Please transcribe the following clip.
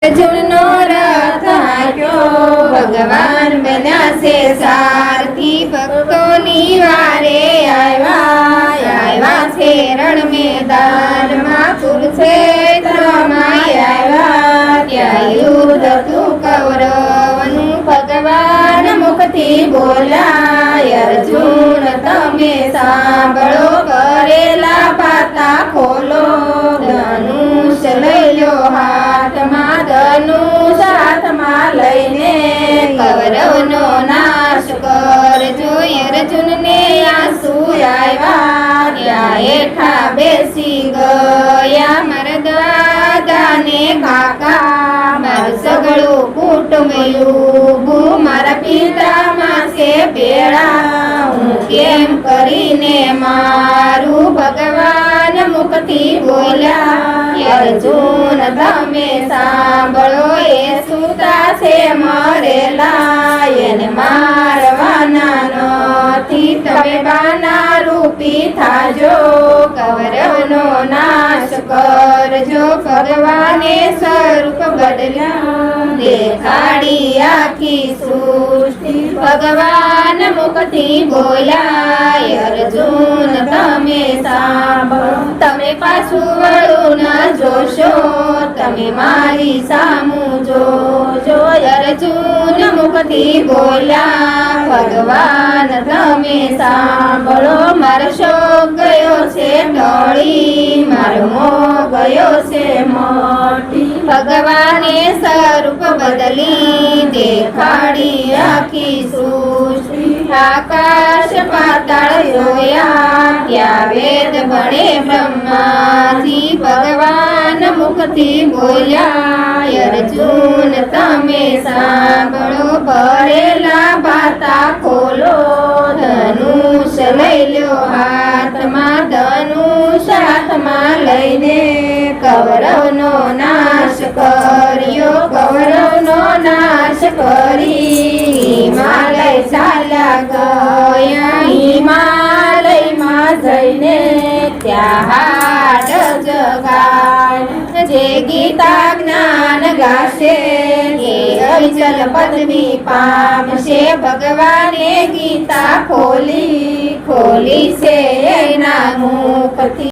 અર્જુનનો રથ હાંક્યો ભગવાન બન્યા છે સારથી ભક્તોની વારે આવ્યા છે રણ મેદાનમાં કુરુક્ષેત્રમાં આવ્યા ત્યાં યુદ્ધ હતું કૌરવનું ભગવાન મુખથી બોલ્યા અર્જુન તમે સાંભળો કરેલા પાતા ખોલો ધનુષ લઈ લો હાથમાં ધનુષ હાથમાં લઈને કૌરવનો નાશ કરજો અર્જુનને આંસુ આવ્યા ત્યાં હેઠા બેસી ગયા મારા દાદા ને કાકા મારું સગળું કુટુંબ ઊભું મારા પિતામાં છે ભેળા હું કેમ કરીને મારું ભગવાન મુખથી બોલ્યા અર્જુન તમે સાંભળો એ સુતા છે મરેલા એને મારવાના નથી તમે બાના રૂપી થાજો કૌરવનો નાશ કરજો ભગવાને સ્વરૂપ બદલ્યા દેખાડી આખી સૃષ્ટિ ભગવાન મુખથી બોલ્યા અર્જુન તમે સાંભળો તમે પાછું વળું ન જોશો તમે મારી સામું જોજો અર્જુન મુખથી બોલ્યા ભગવાન તમે સાંભળો મારો શોક ગયો છે ટળી મારો મોહ ગયો છે મોટી ભગવાને સ્વરૂપ બદલી દેખાડી આખી સૃષ્ટિ આકાશ પાતાળ જોયા ત્યાં વેદ ભણે બ્રહ્માજી ભગવાન મુખથી બોલ્યા અર્જુન તમે સાંભળો ભરેલા પાતા ખોલો ધનુષ લઈ લો હાથમાં ધનુષ હાથમાં લઈને કૌરવનો નાશ કર્યો કૌરવનો નાશ કરી હિમાલય ચાલ્યા ગયા હિમાલયમાં જઈને ત્યાં હાડ જગાય જે ગીતા જ્ઞાન ગાશે એ અચલ પદવી પામશે ભગવાને ગીતા ખોલી છે એના મુખથી